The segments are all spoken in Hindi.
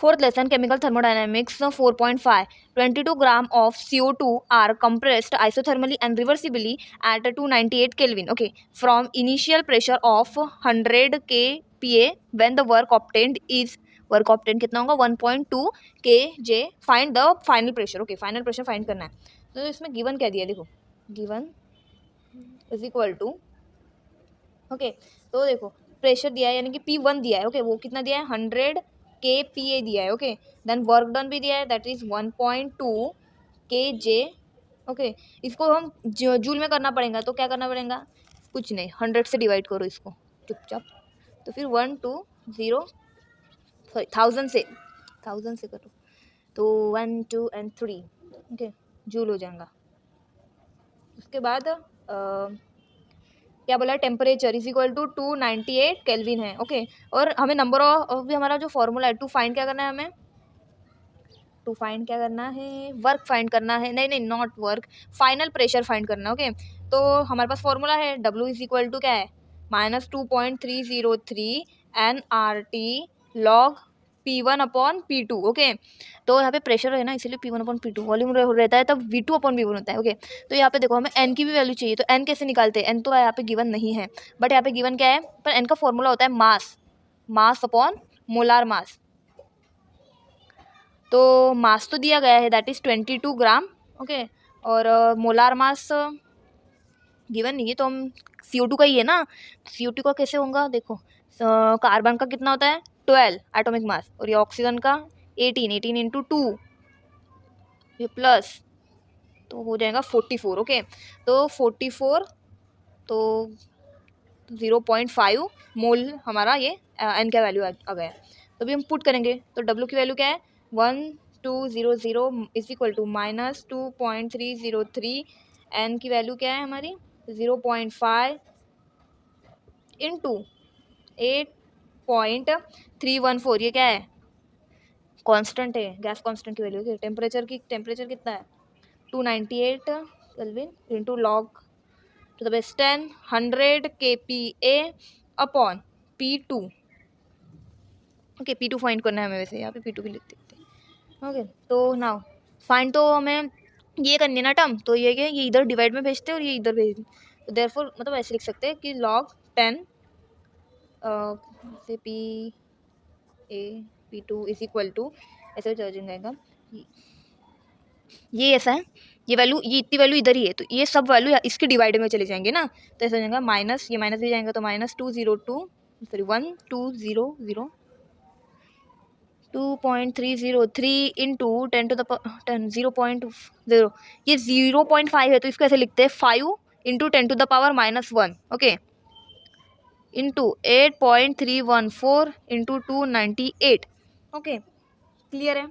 Fourth lesson, chemical thermodynamics 4.5. 22 gram of CO2 are compressed isothermally and reversibly at 298 Kelvin. Okay, from initial pressure of 100 kPa when the work obtained कितना होगा 1.2 kJ. Find the final pressure. Okay, final pressure find करना है. तो इसमें गिवन क्या दिया है, देखो given is equal to, okay तो देखो प्रेशर दिया है यानी कि P1 दिया है. ओके वो कितना दिया है 100 kPa दिया है. ओके देन वर्क डन भी दिया है दैट इज 1.2 kJ. ओके इसको हम जूल में करना पड़ेगा, तो क्या करना पड़ेगा, कुछ नहीं 100 से डिवाइड करो इसको चुपचाप, तो फिर 1000 से करो तो 1 2 and 3 ओके जूल हो जाएगा. उसके बाद क्या बोला, temperature is equal to 298 kelvin है. ओके और हमें नंबर ऑफ भी हमारा जो फॉर्मूला है टू फाइंड क्या करना है, हमें टू फाइंड क्या करना है, वर्क फाइंड करना है, नहीं not work, final pressure find करना है. ओके तो हमारे पास फॉर्मूला है W इज इक्वल टू क्या है -2.303 NRT log P1 upon P2. Okay तो यहाँ पे प्रेशर है ना, इसीलिए P1 अपॉन P2, वॉल्यूम रहता है तब V2 अपॉन V1 होता है. ओके तो यहाँ पे देखो हमें N की भी वैल्यू चाहिए, तो N कैसे निकालते हैं, N तो यहाँ पे गिवन नहीं है, बट यहाँ पे गिवन क्या है, पर N का फॉर्मूला होता है मास अपॉन मोलार मास. तो मास तो दिया गया है दैट इज 22 ग्राम. ओके और मोलार मास गिवन नहीं है, तो हम CO2 का ही है ना, CO2 का कैसे होगा, देखो कार्बन का कितना होता है 12 एटॉमिक मास, और ये ऑक्सीजन का 18 इंटू 2 ये प्लस, तो हो जाएगा 44. ओके तो 44 तो 0.5 मोल हमारा ये एन का वैल्यू आ गया. तो अभी हम पुट करेंगे तो W की वैल्यू क्या है 1200 इज इक्वल टू -2.303. एन की वैल्यू क्या है हमारी 0.5 इंटू 8.314, ये क्या है कांस्टेंट है, गैस कांस्टेंट की वैल्यू. टेम्परेचर कितना है 298 kelvin into log to the base 10 100 kPa upon P2. Okay P2 find करना है हमें, वैसे यहाँ पे P2 भी लिख देते हैं. ओके तो नाउ फाइंड तो हमें ये करनी है ना टर्म, तो ये क्या, ये इधर डिवाइड में भेजते हैं और ये इधर भेज, तो देयरफॉर मतलब ऐसे लिख सकते हैं कि log 10 से P2 इज इक्वल टू, ऐसे चल जाएगा ये ऐसा है, ये वैल्यू, ये इतनी वैल्यू इधर ही है, तो ये सब वैल्यू इसके डिवाइड में चले जाएंगे ना, तो ऐसा हो जाएगा माइनस, ये माइनस भी जाएंगे तो -203 इंटू 10 टू द 10 0.0, ये 0.5 है तो इसको ऐसे लिखते हैं 5 into 10 to the power -1. Okay into 8.314 into 298. Okay clear है.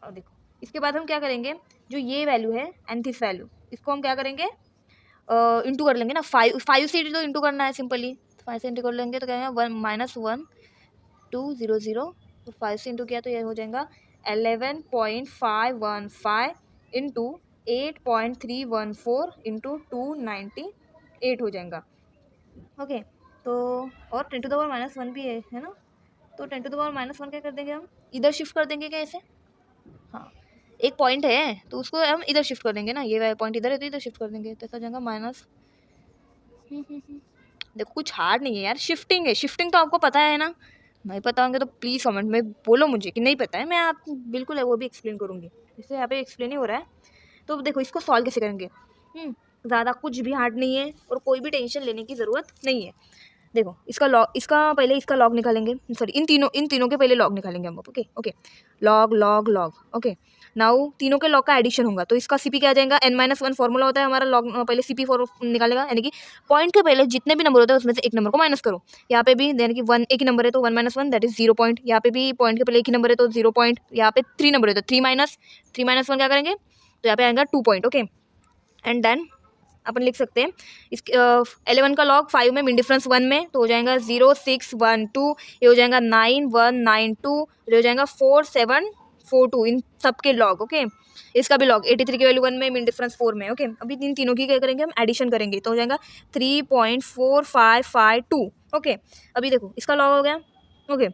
और देखो इसके बाद हम क्या करेंगे, जो ये वैल्यू है एंथिस वैल्यू, इसको हम क्या करेंगे इंटू कर लेंगे ना, 5 से तो इंटू करना है सिंपली, 5 से इंटू कर लेंगे तो क्या है -1200, तो 5 से इंटू किया तो ये हो जाएगा 11.515 इंटू 8.314 इंटू 298 हो जाएगा. ओके तो और 10 टू द पावर -1 भी है ना, तो 10 टू द पावर -1 क्या कर देंगे हम, इधर शिफ्ट कर देंगे क्या ऐसे, हाँ एक पॉइंट है तो उसको हम इधर शिफ्ट कर देंगे ना, ये पॉइंट इधर है तो इधर शिफ्ट कर देंगे, तो ऐसा हो जाएगा माइनस. देखो कुछ हार्ड नहीं है यार, शिफ्टिंग है, शिफ्टिंग तो आपको पता है ना, नहीं पता होंगे तो प्लीज़ कमेंट में बोलो मुझे कि नहीं पता है, मैं आपको बिल्कुल है वो भी एक्सप्लेन करूँगी, इससे यहाँ पे एक्सप्लेन ही हो रहा है. तो देखो इसको सॉल्व कैसे करेंगे, ज़्यादा कुछ भी हार्ड नहीं है और कोई भी टेंशन लेने की ज़रूरत नहीं है. देखो इसका पहले इसका लॉग निकालेंगे, सॉरी इन तीनों के पहले लॉग निकालेंगे हम. Okay log log log. Okay now तीनों के लॉग का एडिशन होगा तो इसका CP क्या आ जाएगा, n-1 फॉर्मूला होता है हमारा, लॉग पहले CP निकालेगा, यानी कि पॉइंट के पहले जितने भी नंबर होते हैं उसमें से एक नंबर को माइनस करो. यहाँ पे भी यानी कि 1 एक ही नंबर है तो 1 - 1 दैट इज 0 पॉइंट, यहाँ पे भी पॉइंट के पहले एक ही नंबर है तो 0 पॉइंट, यहाँ पे 3 नंबर है तो 3 - 1 क्या करेंगे, तो यहाँ पे आएगा 2 पॉइंट. ओके एंड देन अपन लिख सकते हैं इस 11 का लॉग 5 में मिन डिफरेंस 1 में, तो हो जाएगा 0612, ये हो जाएगा 9192, ये हो जाएगा 4742, इन सब के लॉग. ओके इसका भी लॉग 83 की वैल्यू 1 में, मिन डिफरेंस 4 में. ओके अभी इन तीनों की क्या करेंगे हम, एडिशन करेंगे तो हो जाएगा 3.4552. ओके अभी देखो इसका लॉग हो गया. ओके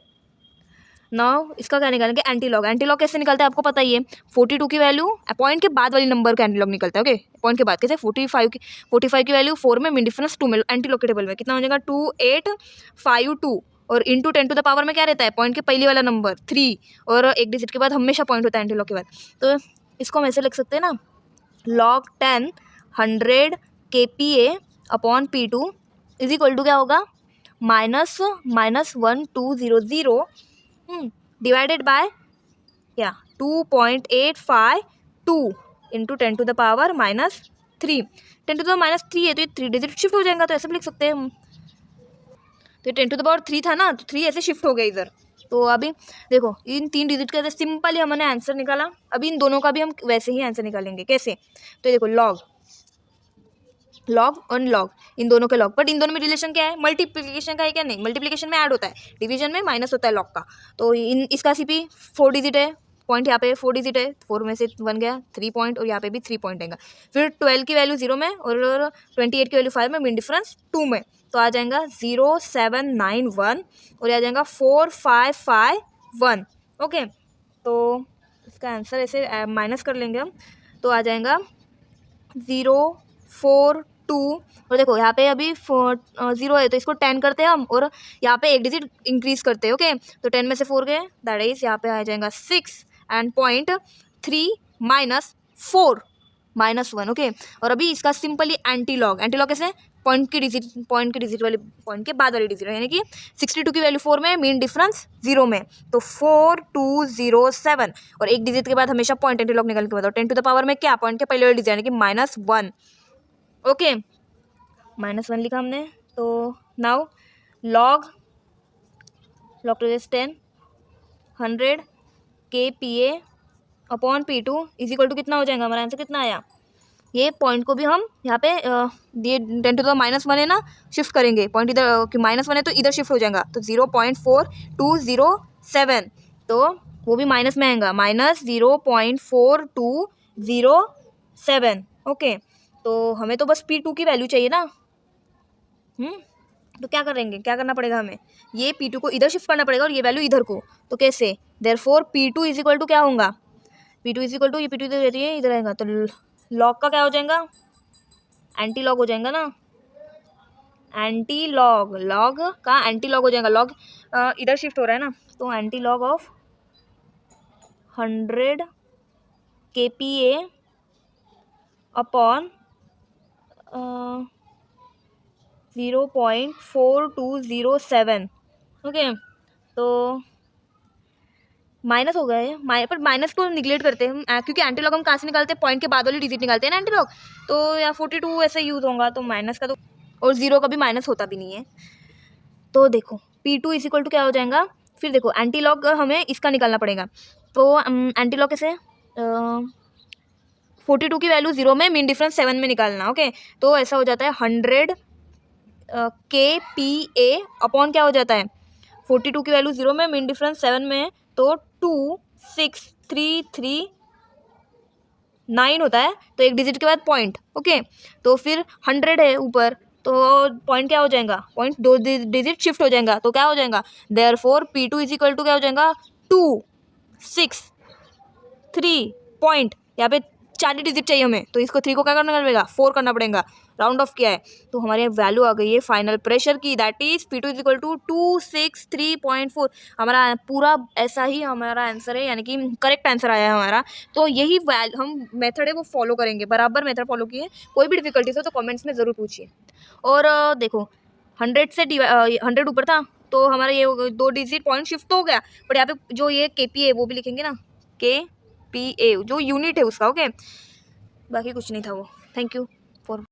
नाउ इसका क्या निकालेंगे, एंटी लॉग। एंटी लॉग कैसे निकलता है आपको पता ही है, 42 की वैल्यू पॉइंट के बाद वाली नंबर का एंटी लॉग निकलता है। ओके, पॉइंट के बाद कैसे, 45 की वैल्यू 4 में, मीन डिफरेंस 2 में, एंटी लॉग के टेबल में कितना हो जाएगा 2852, और इंटू 10 टू द पावर में क्या रहता है, पॉइंट के पहले वाला नंबर 3, और एक डिजिट के बाद हमेशा पॉइंट होता है एंटी लॉग के बाद। तो इसको हम ऐसे लिख सकते हैं ना, log 10 100 kPa upon P2 is equal to क्या होगा, -1200 डिवाइडेड बाय क्या 2.852 into 10 to the power -3। 10 to the -3 है तो ये 3 डिजिट शिफ्ट हो जाएगा, तो ऐसे भी लिख सकते हैं हम। तो 10 टू द पावर 3 था ना, तो 3 ऐसे शिफ्ट हो गया इधर। तो अभी देखो इन 3 डिजिट का सिंपली हमने आंसर निकाला। अभी इन दोनों का भी हम वैसे ही आंसर निकालेंगे। कैसे, तो देखो लॉग ऑन लॉग, इन दोनों के लॉग, बट इन दोनों में रिलेशन क्या है, मल्टीप्लिकेशन का है क्या, नहीं, मल्टीप्लिकेशन में ऐड होता है, डिवीजन में माइनस होता है लॉग का। तो इन इसका सीपी 4 डिजिट है, पॉइंट यहाँ पे 4 डिजिट है, 4 में से बन गया 3 पॉइंट, और यहाँ पे भी 3 पॉइंट आएगा। फिर 12 की वैल्यू 0 में और 28 की वैल्यू 5 में, मीन डिफरेंस 2 में, तो आ जाएगा 0791 और आ जाएगा 4551। ओके, तो इसका आंसर ऐसे माइनस कर लेंगे हम, तो आ जाएगा 042। और देखो यहाँ पे अभी 0 है तो इसको 10 करते हैं हम, और यहाँ पे एक डिजिट इंक्रीज करते हैं। ओके, तो 10 में से 4 गए, दैट इज यहाँ पे आ जाएगा 6 एंड 0.3 -4 -1। ओके, और अभी इसका सिंपली एंटी लॉग कैसे, पॉइंट की डिजिट वाली, पॉइंट के बाद वाली डिजिट, यानी कि 62 की वैल्यू 4 में, मीन डिफरेंस 0 में, तो 4207, और एक डिजिट के बाद हमेशा पॉइंट एंटी लॉग निकल के बताओ। 10 टू द पावर में क्या, पॉइंट के पहले वाली डिजिट यानी कि -1। ओके, -1 लिखा हमने। तो now log to the 10 100 kPa upon P2 is equal to कितना हो जाएगा, हमारा आंसर कितना आया। ये पॉइंट को भी हम यहाँ पे ये 10 टू द -1 है ना, शिफ्ट करेंगे, पॉइंट इधर कि -1 है तो इधर शिफ्ट हो जाएगा, तो 0.4207, तो वो भी माइनस में आएगा, -0.4207। ओके, तो हमें तो बस P2 की वैल्यू चाहिए ना। तो क्या करना पड़ेगा हमें, ये P2 को इधर शिफ्ट करना पड़ेगा और ये वैल्यू इधर को। तो कैसे, therefore P2 is equal to क्या होगा, P2 इज इक्वल टू, ये P2 इधर रहती है, इधर आएगा, तो लॉग का क्या हो जाएगा, एंटी लॉग हो जाएगा ना, एंटी लॉग का एंटी लॉग हो जाएगा, लॉग इधर शिफ्ट हो रहा है ना, तो anti log of 100 kPa upon 0.4207। Okay, तो माइनस हो गए, पर माइनस को निगलेक्ट करते हैं हम, क्योंकि एंटी लॉग हम कहाँ से निकालते हैं, पॉइंट के बाद वाली डिजिट निकालते हैं ना एंटी लॉग, तो या 42 ऐसे यूज होगा, तो माइनस का तो, और 0 का भी माइनस होता भी नहीं है। तो देखो P2 इज इक्वल टू क्या हो जाएगा, फिर देखो एंटी लॉग हमें इसका निकालना पड़ेगा, तो एंटी लॉग कैसे, 42 की वैल्यू 0 में, मीन डिफरेंस 7 में निकालना। ओके, तो ऐसा हो जाता है 100 kPa अपॉन क्या हो जाता है, 42 की वैल्यू 0 में, मीन डिफरेंस 7 में, तो 26339 होता है, तो एक डिजिट के बाद पॉइंट। ओके, तो फिर 100 है ऊपर, तो पॉइंट क्या हो जाएगा, पॉइंट 2 डिजिट शिफ्ट हो जाएगा, तो क्या हो जाएगा, therefore P2 is equal to क्या हो जाएगा, 263 पॉइंट, यहाँ पे 4 डिजिट चाहिए हमें, तो इसको 3 को क्या करना पड़ेगा, 4 करना पड़ेगा, राउंड ऑफ किया है, तो हमारी वैल्यू आ गई है फाइनल प्रेशर की, that is P2 is equal to 263.4। हमारा पूरा ऐसा ही हमारा आंसर है, यानी कि करेक्ट आंसर आया है हमारा। तो यही हम मेथड है वो फॉलो करेंगे, बराबर मेथड फॉलो किए। कोई भी डिफिकल्टीज हो तो कमेंट्स में ज़रूर पूछिए। और देखो 100 से 100 ऊपर था, तो हमारा ये 2 डिजिट पॉइंट शिफ्ट हो गया, बट यहाँ पे जो ये KPa है वो भी लिखेंगे ना, KPa जो यूनिट है उसका। ओके, बाकी कुछ नहीं था वो। Thank you for